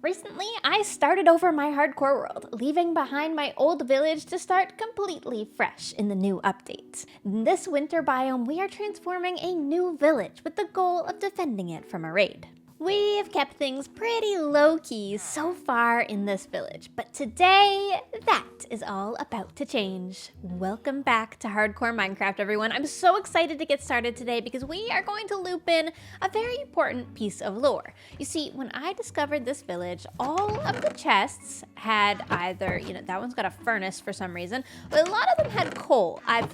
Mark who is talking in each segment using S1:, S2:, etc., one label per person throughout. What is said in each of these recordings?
S1: Recently, I started over my hardcore world, leaving behind my old village to start completely fresh in the new update. In this winter biome, we are transforming a new village with the goal of defending it from a raid. We've kept things pretty low-key so far in this village, but today, that is all about to change. Welcome back to Hardcore Minecraft, everyone. I'm so excited to get started today because we are going to loop in a very important piece of lore. You see, when I discovered this village, all of the chests had either, that one's got a furnace for some reason, but a lot of them had coal. I've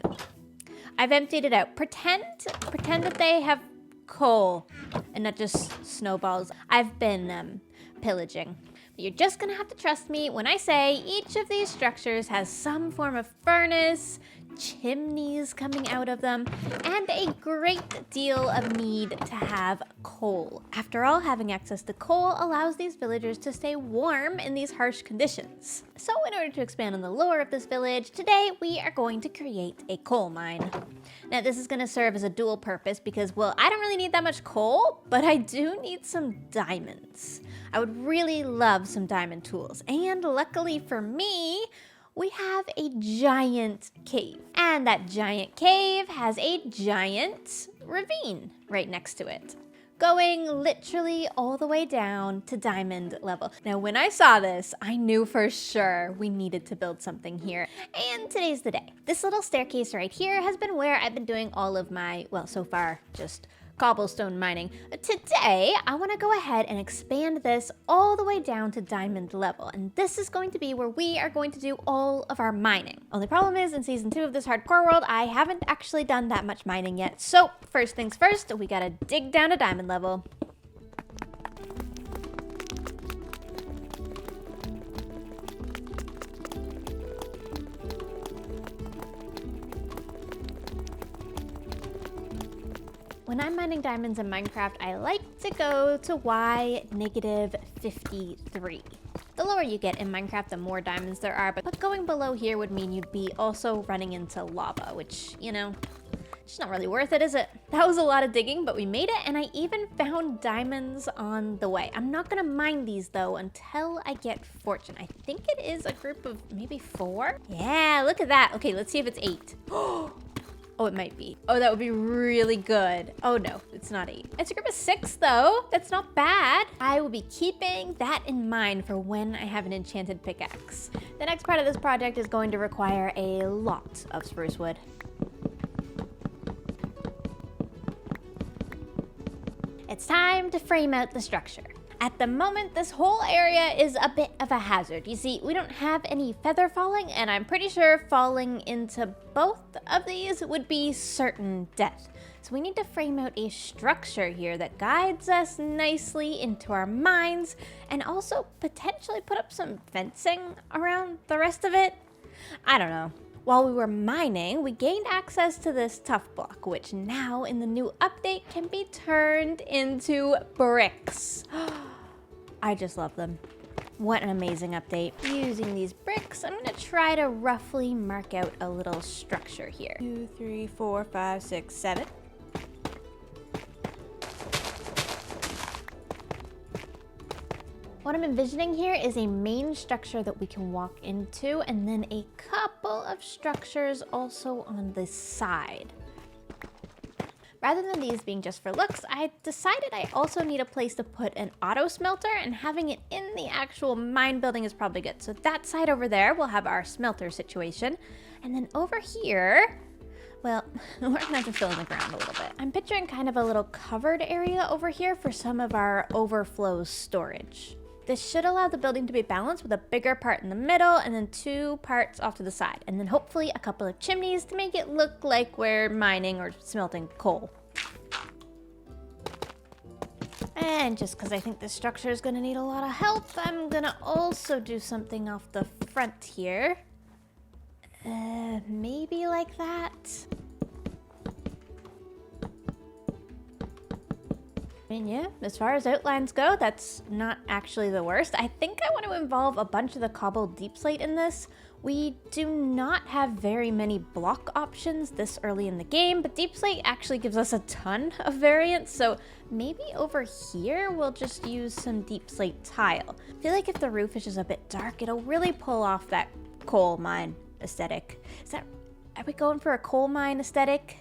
S1: emptied it out. Pretend that they have coal and not just snowballs. I've been pillaging. But you're just gonna have to trust me when I say each of these structures has some form of furnace, chimneys coming out of them, and a great deal of need to have coal. After all, having access to coal allows these villagers to stay warm in these harsh conditions. So in order to expand on the lore of this village, today we are going to create a coal mine. Now this is gonna serve as a dual purpose because, well, I don't really need that much coal, but I do need some diamonds. I would really love some diamond tools, and luckily for me, we have a giant cave. And that giant cave has a giant ravine right next to it, going literally all the way down to diamond level. Now, when I saw this, I knew for sure we needed to build something here. And today's the day. This little staircase right here has been where I've been doing all of my, well, so far, just cobblestone mining. Today, I want to go ahead and expand this all the way down to diamond level, and this is going to be where we are going to do all of our mining. Only problem is, in season 2 of this hardcore world, I haven't actually done that much mining yet, so first things first, we gotta dig down to diamond level. When I'm mining diamonds in Minecraft, I like to go to Y-53. The lower you get in Minecraft, the more diamonds there are, but going below here would mean you'd be also running into lava, which, it's not really worth it, is it? That was a lot of digging, but we made it, and I even found diamonds on the way. I'm not gonna mine these, though, until I get fortune. I think it is a group of maybe 4? Yeah, look at that. Okay, let's see if it's 8. Oh, it might be. Oh, that would be really good. Oh no, it's not 8. It's a group of 6 though. That's not bad. I will be keeping that in mind for when I have an enchanted pickaxe. The next part of this project is going to require a lot of spruce wood. It's time to frame out the structure. At the moment, this whole area is a bit of a hazard. You see, we don't have any feather falling, and I'm pretty sure falling into both of these would be certain death. So we need to frame out a structure here that guides us nicely into our mines, and also potentially put up some fencing around the rest of it. I don't know. While we were mining, we gained access to this tough block, which now in the new update can be turned into bricks. I just love them. What an amazing update. Using these bricks, I'm gonna try to roughly mark out a little structure here. 2, 3, 4, 5, 6, 7. What I'm envisioning here is a main structure that we can walk into, and then a couple of structures also on the side. Rather than these being just for looks, I decided I also need a place to put an auto smelter, and having it in the actual mine building is probably good. So that side over there will have our smelter situation. And then over here, well, we're gonna have to fill in the ground a little bit. I'm picturing kind of a little covered area over here for some of our overflow storage. This should allow the building to be balanced with a bigger part in the middle and then 2 parts off to the side. And then hopefully a couple of chimneys to make it look like we're mining or smelting coal. And just because I think this structure is going to need a lot of help, I'm going to also do something off the front here. Maybe like that. I mean, yeah, as far as outlines go, that's not actually the worst. I think I want to involve a bunch of the cobbled deep slate in this. We do not have very many block options this early in the game, but deep slate actually gives us a ton of variance, so maybe over here we'll just use some deep slate tile. I feel like if the roof is just a bit dark, it'll really pull off that coal mine aesthetic. Are we going for a coal mine aesthetic?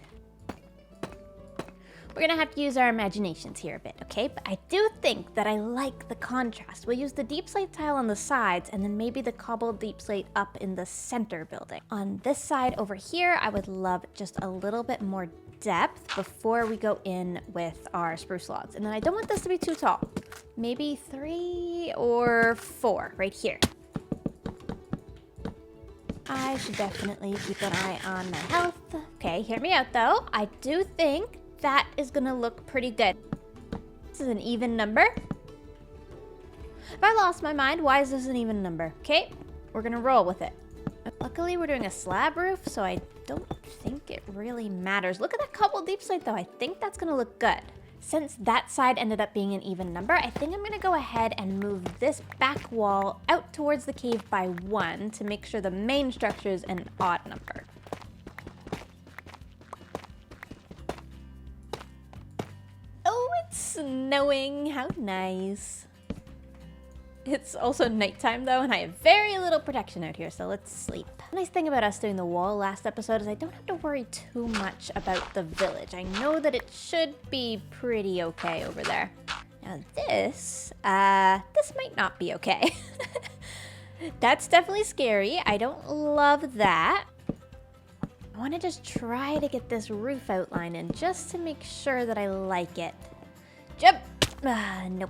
S1: We're gonna have to use our imaginations here a bit, okay? But I do think that I like the contrast. We'll use the deep slate tile on the sides and then maybe the cobbled deep slate up in the center building. On this side over here, I would love just a little bit more depth before we go in with our spruce logs. And then I don't want this to be too tall. Maybe 3 or 4 right here. I should definitely keep an eye on my health. Okay, hear me out though. I do think that is gonna look pretty good. This is an even number. If I lost my mind, why is this an even number? Okay, we're gonna roll with it. Luckily, we're doing a slab roof, so I don't think it really matters. Look at that cobbled deep slate though. I think that's gonna look good. Since that side ended up being an even number, I think I'm gonna go ahead and move this back wall out towards the cave by 1 to make sure the main structure is an odd number. Snowing, how nice. It's also nighttime though, and I have very little protection out here, so let's sleep. The nice thing about us doing the wall last episode is I don't have to worry too much about the village. I know that it should be pretty okay over there. Now this might not be okay. That's definitely scary. I don't love that. I want to just try to get this roof outline in just to make sure that I like it. Jump! Nope.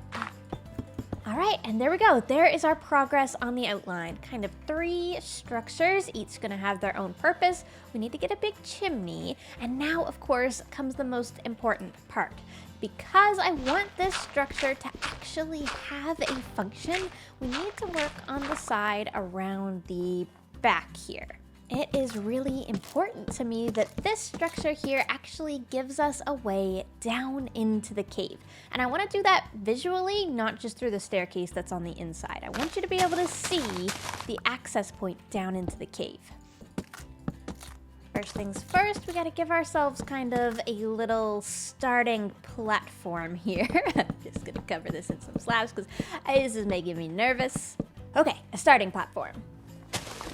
S1: All right, and there we go. There is our progress on the outline. Kind of 3 structures, each gonna have their own purpose. We need to get a big chimney. And now, of course, comes the most important part. Because I want this structure to actually have a function, we need to work on the side around the back here. It is really important to me that this structure here actually gives us a way down into the cave. And I want to do that visually, not just through the staircase that's on the inside. I want you to be able to see the access point down into the cave. First things first, we got to give ourselves kind of a little starting platform here. I'm just going to cover this in some slabs because this is making me nervous. Okay, a starting platform.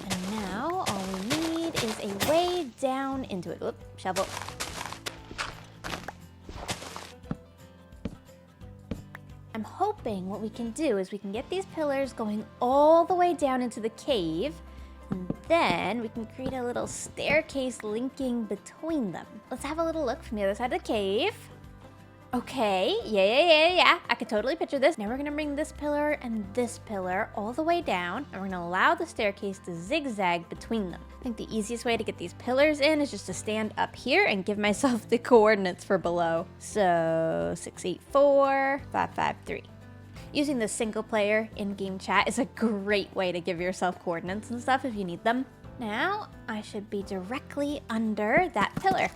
S1: And now all we need is a way down into it. Oop, shovel. I'm hoping what we can do is we can get these pillars going all the way down into the cave, and then we can create a little staircase linking between them. Let's have a little look from the other side of the cave. Okay, yeah. I could totally picture this. Now we're gonna bring this pillar and this pillar all the way down, and we're gonna allow the staircase to zigzag between them. I think the easiest way to get these pillars in is just to stand up here and give myself the coordinates for below. So 684, 553. Using the single player in-game chat is a great way to give yourself coordinates and stuff if you need them. Now I should be directly under that pillar.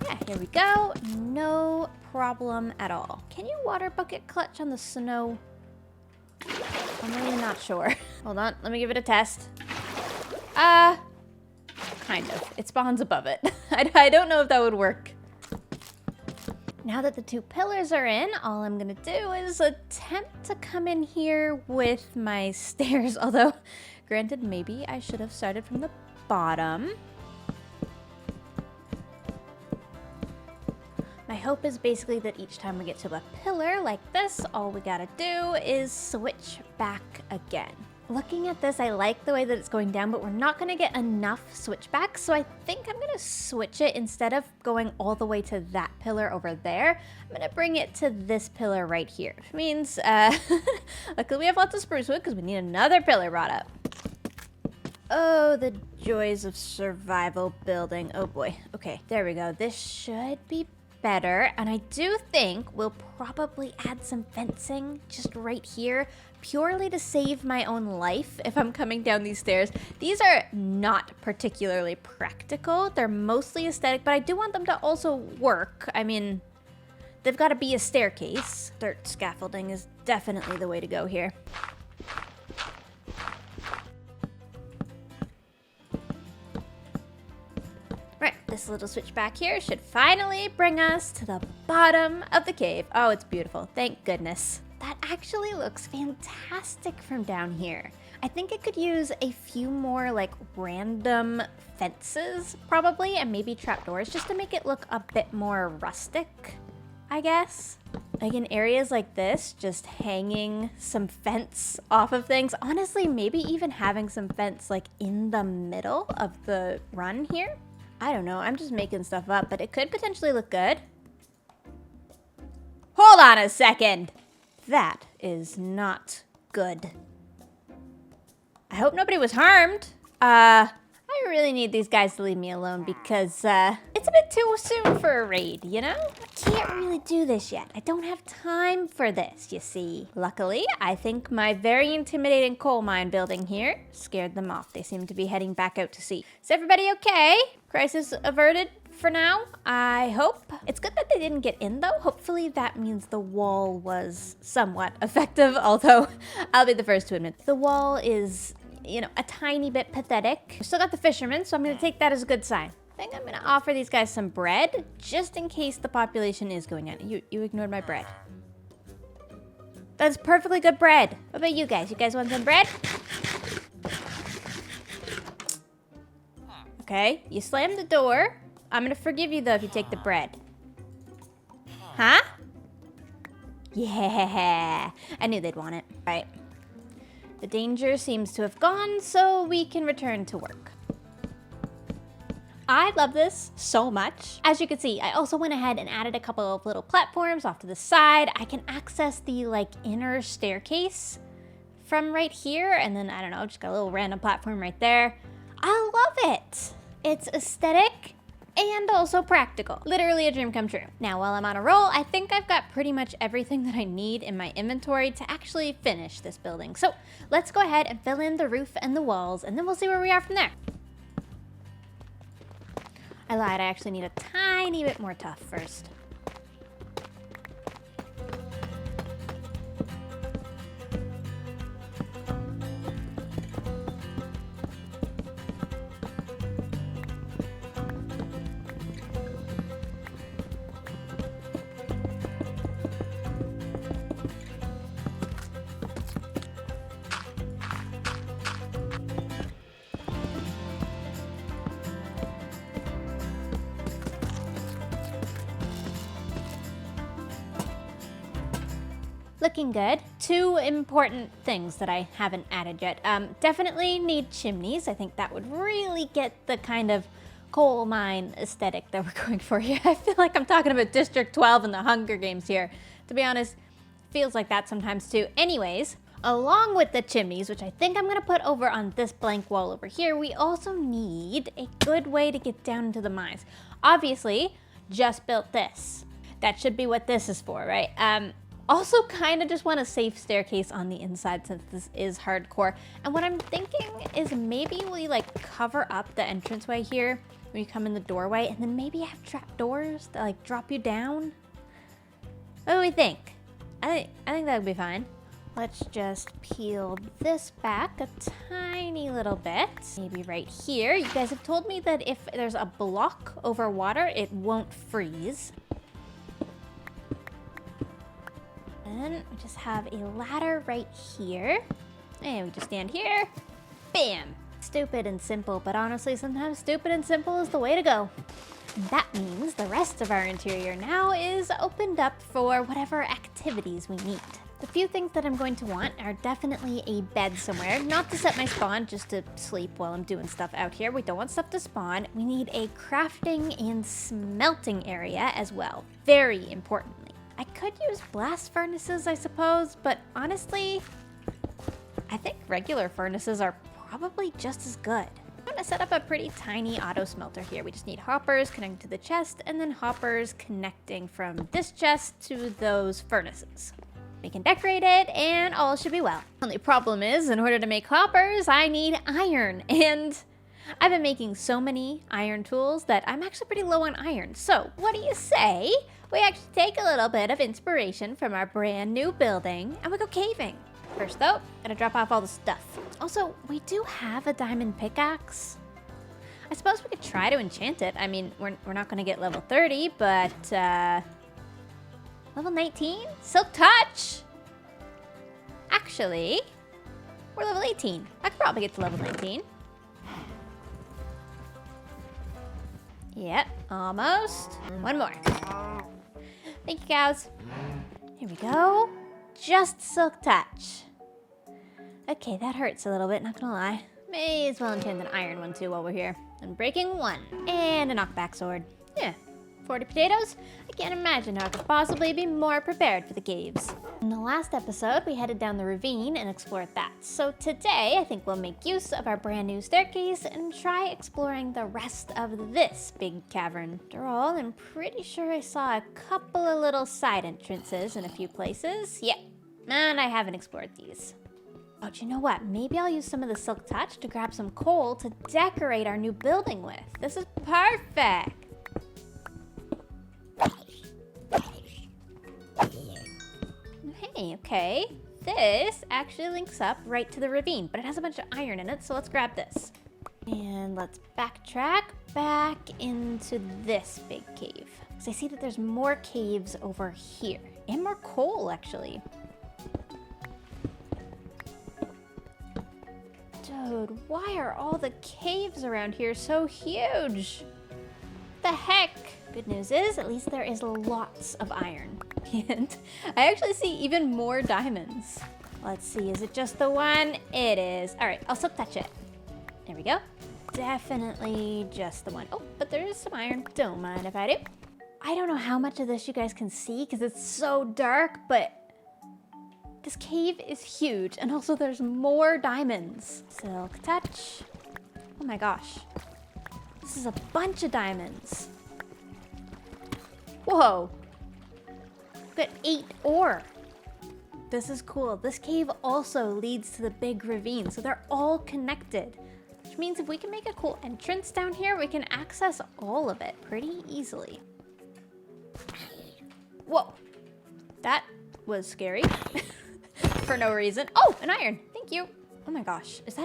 S1: Yeah, here we go. No problem at all. Can you water bucket clutch on the snow? I'm really not sure. Hold on, let me give it a test. Kind of. It spawns above it. I don't know if that would work. Now that the 2 pillars are in, all I'm gonna do is attempt to come in here with my stairs. Although, granted, maybe I should have started from the bottom. My hope is basically that each time we get to a pillar like this, all we gotta do is switch back again. Looking at this, I like the way that it's going down, but we're not gonna get enough switchbacks, so I think I'm gonna switch it. Instead of going all the way to that pillar over there, I'm gonna bring it to this pillar right here, which means, luckily we have lots of spruce wood because we need another pillar brought up. Oh, the joys of survival building. Oh boy. Okay, there we go. This should be better, and I do think we'll probably add some fencing just right here, purely to save my own life if I'm coming down these stairs. These are not particularly practical. They're mostly aesthetic, but I do want them to also work. I mean, they've got to be a staircase. Dirt scaffolding is definitely the way to go here. Right, this little switch back here should finally bring us to the bottom of the cave. Oh, it's beautiful. Thank goodness. That actually looks fantastic from down here. I think it could use a few more like random fences probably, and maybe trapdoors just to make it look a bit more rustic, I guess. Like in areas like this, just hanging some fence off of things. Honestly, maybe even having some fence like in the middle of the run here. I don't know, I'm just making stuff up, but it could potentially look good. Hold on a second. That is not good. I hope nobody was harmed. I really need these guys to leave me alone because it's a bit too soon for a raid, you know? I can't really do this yet. I don't have time for this, you see. Luckily, I think my very intimidating coal mine building here scared them off. They seem to be heading back out to sea. Is everybody okay? Crisis averted for now, I hope. It's good that they didn't get in though. Hopefully that means the wall was somewhat effective, although I'll be the first to admit the wall is, you know, a tiny bit pathetic. We still got the fishermen, so I'm gonna take that as a good sign. I think I'm gonna offer these guys some bread, just in case the population is going on. You ignored my bread. That's perfectly good bread. What about you guys? You guys want some bread? Okay, you slammed the door. I'm gonna forgive you though if you take the bread. Huh? Yeah, I knew they'd want it. Right. The danger seems to have gone, so we can return to work. I love this so much. As you can see, I also went ahead and added a couple of little platforms off to the side. I can access the like inner staircase from right here, and then I don't know, just got a little random platform right there. I love it. It's aesthetic and also practical. Literally a dream come true. Now, while I'm on a roll, I think I've got pretty much everything that I need in my inventory to actually finish this building. So let's go ahead and fill in the roof and the walls, and then we'll see where we are from there. I lied, I actually need a tiny bit more tuff first. Looking good. Two important things that I haven't added yet. Definitely need chimneys. I think that would really get the kind of coal mine aesthetic that we're going for here. I feel like I'm talking about District 12 and the Hunger Games here. To be honest, feels like that sometimes too. Anyways, along with the chimneys, which I think I'm gonna put over on this blank wall over here, we also need a good way to get down into the mines. Obviously, just built this. That should be what this is for, right? Also kind of just want a safe staircase on the inside since this is hardcore. And what I'm thinking is maybe we like cover up the entranceway here when you come in the doorway, and then maybe have trapdoors that like drop you down. What do we think? I think that would be fine. Let's just peel this back a tiny little bit. Maybe right here. You guys have told me that if there's a block over water, it won't freeze. Then we just have a ladder right here. And we just stand here. Bam! Stupid and simple, but honestly, sometimes stupid and simple is the way to go. That means the rest of our interior now is opened up for whatever activities we need. The few things that I'm going to want are definitely a bed somewhere, not to set my spawn, just to sleep while I'm doing stuff out here. We don't want stuff to spawn. We need a crafting and smelting area as well, very importantly. I could use blast furnaces, I suppose, but honestly, I think regular furnaces are probably just as good. I'm gonna set up a pretty tiny auto smelter here. We just need hoppers connecting to the chest, and then hoppers connecting from this chest to those furnaces. We can decorate it, and all should be well. Only problem is, in order to make hoppers, I need iron, and I've been making so many iron tools that I'm actually pretty low on iron. So what do you say we actually take a little bit of inspiration from our brand new building and we go caving? First though, gotta drop off all the stuff. Also, we do have a diamond pickaxe. I suppose we could try to enchant it. I mean, we're not gonna get level 30, but level 19? Silk Touch! Actually, we're level 18. I could probably get to level 19. Yep, almost. One more. Thank you, cows. Here we go. Just Silk Touch. Okay, that hurts a little bit, not gonna lie. May as well enchant an iron one too while we're here. Unbreaking 1. And a knockback sword. Yeah. 40 potatoes? I can't imagine how I could possibly be more prepared for the caves. In the last episode, we headed down the ravine and explored that. So today, I think we'll make use of our brand new staircase and try exploring the rest of this big cavern. After all, I'm pretty sure I saw a couple of little side entrances in a few places. Yep, and I haven't explored these. Oh, do you know what? Maybe I'll use some of the Silk Touch to grab some coal to decorate our new building with. This is perfect. Hey, okay. This actually links up right to the ravine, but it has a bunch of iron in it, so let's grab this. And let's backtrack back into this big cave. Because I see that there's more caves over here. And more coal, actually. Dude, why are all the caves around here so huge? The heck? Good news is, at least there is lots of iron. And I actually see even more diamonds. Let's see, is it just the one? It is. All right, I'll Silk Touch it. There we go. Definitely just the one. Oh, but there is some iron. Don't mind if I do. I don't know how much of this you guys can see because it's so dark, but this cave is huge. And also there's more diamonds. Silk Touch. Oh my gosh. This is a bunch of diamonds. Whoa. Got 8 ore. This is cool. This cave also leads to the big ravine, so they're all connected. Which means if we can make a cool entrance down here, we can access all of it pretty easily. Whoa. That was scary. For no reason. Oh, an iron. Thank you. Oh my gosh. Is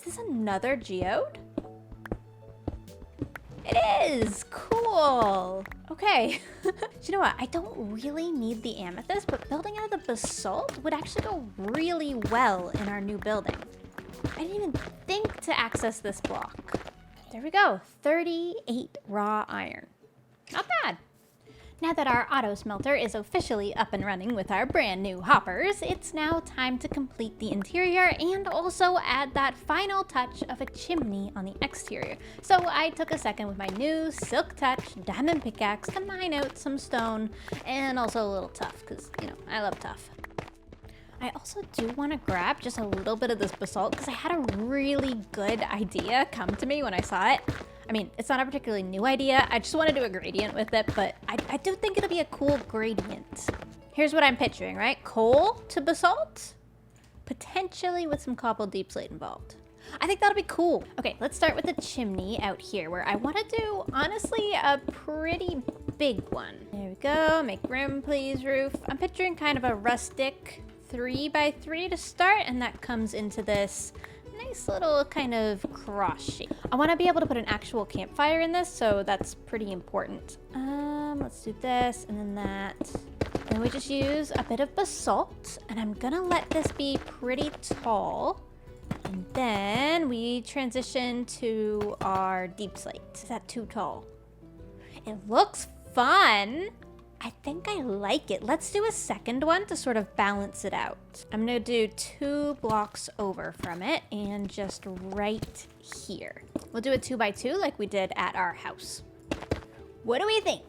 S1: this another geode? It is! Cool! Okay. You know what? I don't really need the amethyst, but building out of the basalt would actually go really well in our new building. I didn't even think to access this block. There we go. 38 raw iron. Not bad. Now that our auto smelter is officially up and running with our brand new hoppers, it's now time to complete the interior and also add that final touch of a chimney on the exterior. So I took a second with my new Silk Touch diamond pickaxe to mine out some stone and also a little tuff because, you know, I love tuff. I also do want to grab just a little bit of this basalt because I had a really good idea come to me when I saw it. I mean, it's not a particularly new idea. I just want to do a gradient with it, but I do think it'll be a cool gradient. Here's what I'm picturing, right? Coal to basalt, potentially with some cobbled deep slate involved. I think that'll be cool. Okay, let's start with the chimney out here where I want to do, honestly, a pretty big one. There we go. Make room, please, roof. I'm picturing kind of a rustic 3x3 to start, and that comes into this nice little kind of cross shape. I want to be able to put an actual campfire in this, so that's pretty important. Let's do this and then that. Then we just use a bit of basalt, and I'm gonna let this be pretty tall. And then we transition to our deep slate. Is that too tall? It looks fun. I think I like it. Let's do a second one to sort of balance it out. I'm gonna do 2 blocks over from it and just right here. We'll do a 2x2 like we did at our house. What do we think?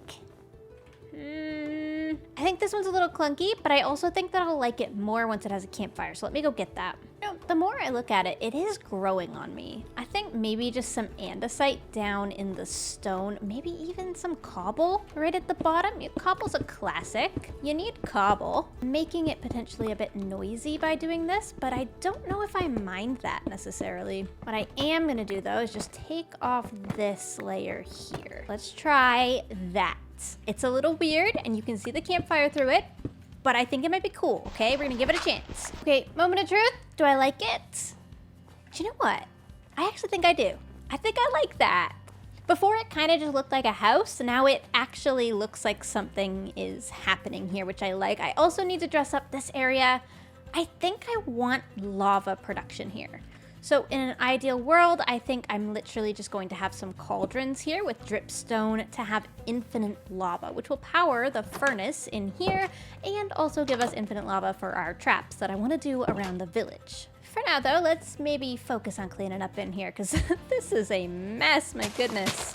S1: I think this one's a little clunky, but I also think that I'll like it more once it has a campfire. So let me go get that. You know, the more I look at it, it is growing on me. I think maybe just some andesite down in the stone, maybe even some cobble right at the bottom. Yeah, cobble's a classic. You need cobble. Making it potentially a bit noisy by doing this, but I don't know if I mind that necessarily. What I am gonna do though is just take off this layer here. Let's try that. It's a little weird and you can see the campfire through it, but I think it might be cool, okay? We're gonna give it a chance. Okay, moment of truth. Do I like it? Do you know what? I actually think I do. I think I like that. Before it kind of just looked like a house, now it actually looks like something is happening here, which I like. I also need to dress up this area. I think I want lava production here. So in an ideal world, I think I'm literally just going to have some cauldrons here with dripstone to have infinite lava, which will power the furnace in here and also give us infinite lava for our traps that I want to do around the village. For now though, let's maybe focus on cleaning up in here because this is a mess, my goodness.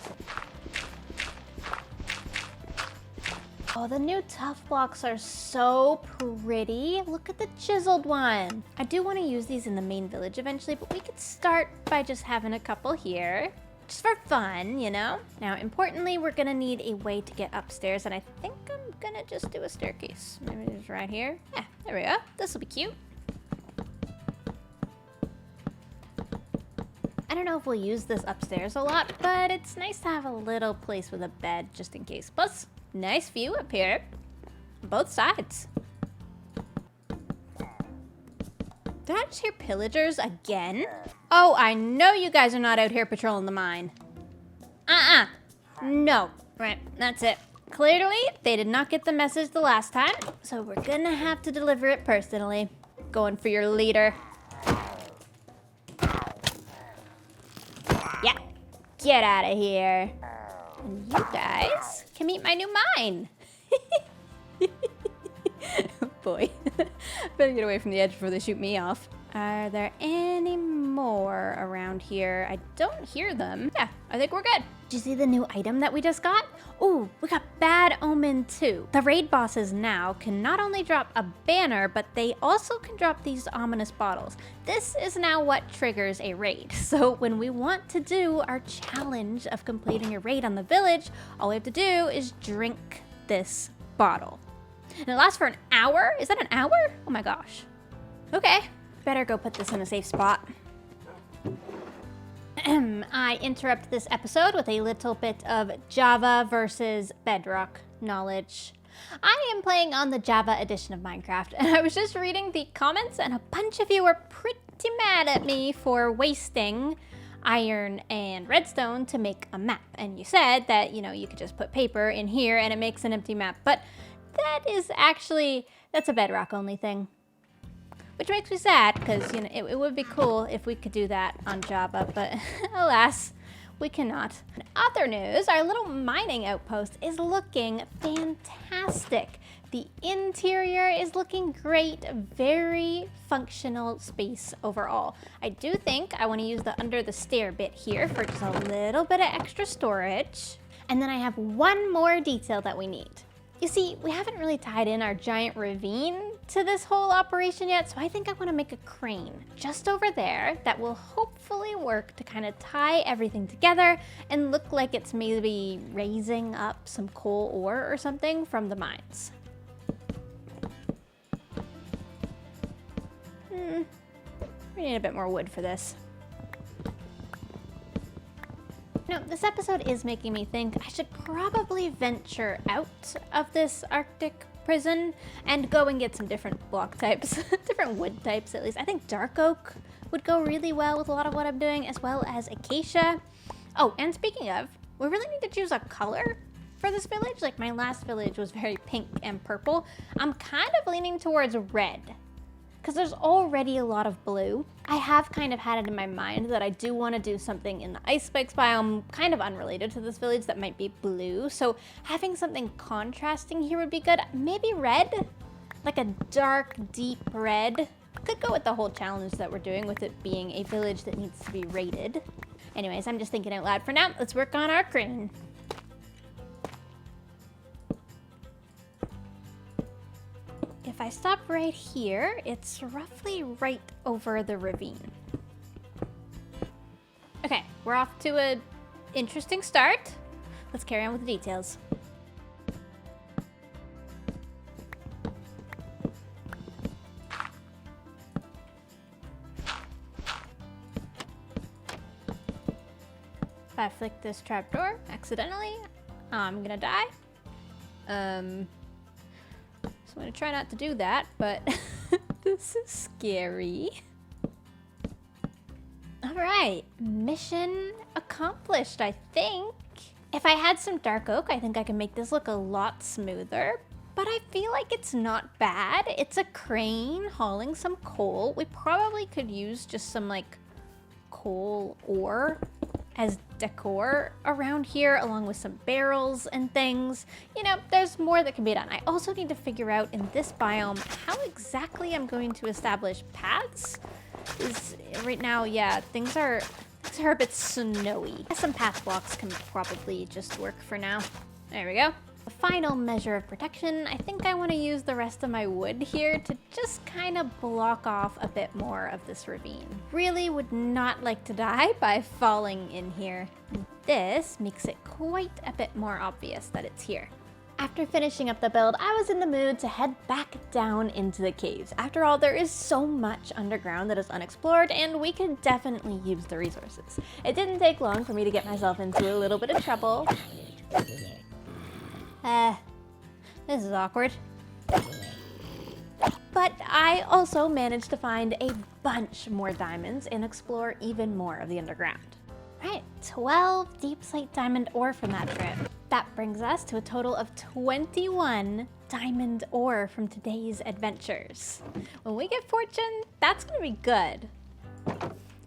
S1: Oh, the new tough blocks are so pretty. Look at the chiseled one. I do want to use these in the main village eventually, but we could start by just having a couple here. Just for fun, you know? Now, importantly, we're gonna need a way to get upstairs, and I think I'm gonna just do a staircase. Maybe just right here. Yeah, there we go. This will be cute. I don't know if we'll use this upstairs a lot, but it's nice to have a little place with a bed just in case. Plus, nice view up here. Both sides. Did I just hear pillagers again? Oh, I know you guys are not out here patrolling the mine. No. Right, that's it. Clearly, they did not get the message the last time, so we're gonna have to deliver it personally. Going for your leader. Yeah, get out of here. And you guys can meet my new mine. Oh boy, better get away from the edge before they shoot me off. Are there any more around here? I don't hear them. Yeah, I think we're good. Did you see the new item that we just got? Ooh, we got Bad Omen 2. The raid bosses now can not only drop a banner, but they also can drop these ominous bottles. This is now what triggers a raid. So when we want to do our challenge of completing a raid on the village, all we have to do is drink this bottle. And it lasts for an hour? Is that an hour? Oh my gosh. Okay, better go put this in a safe spot. I interrupt this episode with a little bit of Java versus Bedrock knowledge. I am playing on the Java edition of Minecraft, and I was just reading the comments, and a bunch of you were pretty mad at me for wasting iron and redstone to make a map. And you said that, you know, you could just put paper in here and it makes an empty map, but that is actually, that's a Bedrock only thing. Which makes me sad, because you know it would be cool if we could do that on Java, but alas, we cannot. In other news, our little mining outpost is looking fantastic. The interior is looking great, very functional space overall. I do think I want to use the under the stair bit here for just a little bit of extra storage. And then I have one more detail that we need. You see, we haven't really tied in our giant ravine to this whole operation yet, so I think I want to make a crane just over there that will hopefully work to kind of tie everything together and look like it's maybe raising up some coal ore or something from the mines. We need a bit more wood for this. No, this episode is making me think I should probably venture out of this Arctic prison and go and get some different block types, different wood types at least. I think dark oak would go really well with a lot of what I'm doing, as well as acacia. Oh, and speaking of, we really need to choose a color for this village. Like my last village was very pink and purple. I'm kind of leaning towards red, because there's already a lot of blue. I have kind of had it in my mind that I do want to do something in the ice spikes biome, kind of unrelated to this village, that might be blue. So having something contrasting here would be good. Maybe red, like a dark, deep red. Could go with the whole challenge that we're doing with it being a village that needs to be raided. Anyways, I'm just thinking out loud for now. Let's work on our crane. If I stop right here, it's roughly right over the ravine. Okay, we're off to an interesting start. Let's carry on with the details. If I flick this trapdoor accidentally, I'm gonna die. So I'm gonna try not to do that, but this is scary. All right, mission accomplished, I think. If I had some dark oak, I think I can make this look a lot smoother, but I feel like it's not bad. It's a crane hauling some coal. We probably could use just some like coal ore as decor around here, along with some barrels and things. You know, there's more that can be done. I also need to figure out in this biome how exactly I'm going to establish paths. Right now, yeah, things are a bit snowy. Some path blocks can probably just work for now. There we go. The final measure of protection, I think I want to use the rest of my wood here to just kind of block off a bit more of this ravine. Really would not like to die by falling in here. This makes it quite a bit more obvious that it's here. After finishing up the build, I was in the mood to head back down into the caves. After all, there is so much underground that is unexplored, and we could definitely use the resources. It didn't take long for me to get myself into a little bit of trouble. This is awkward. But I also managed to find a bunch more diamonds and explore even more of the underground. Right, 12 deep slate diamond ore from that trip. That brings us to a total of 21 diamond ore from today's adventures. When we get fortune, that's gonna be good.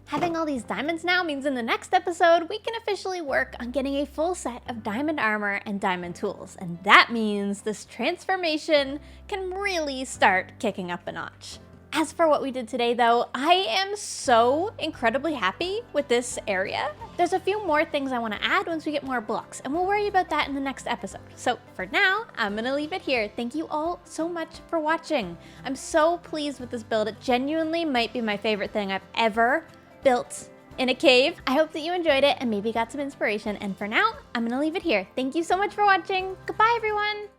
S1: Having all these diamonds now means in the next episode, we can officially work on getting a full set of diamond armor and diamond tools. And that means this transformation can really start kicking up a notch. As for what we did today though, I am so incredibly happy with this area. There's a few more things I want to add once we get more blocks, and we'll worry about that in the next episode. So for now, I'm gonna leave it here. Thank you all so much for watching. I'm so pleased with this build. It genuinely might be my favorite thing I've ever built in a cave. I hope that you enjoyed it and maybe got some inspiration. And for now, I'm gonna leave it here. Thank you so much for watching. Goodbye, everyone.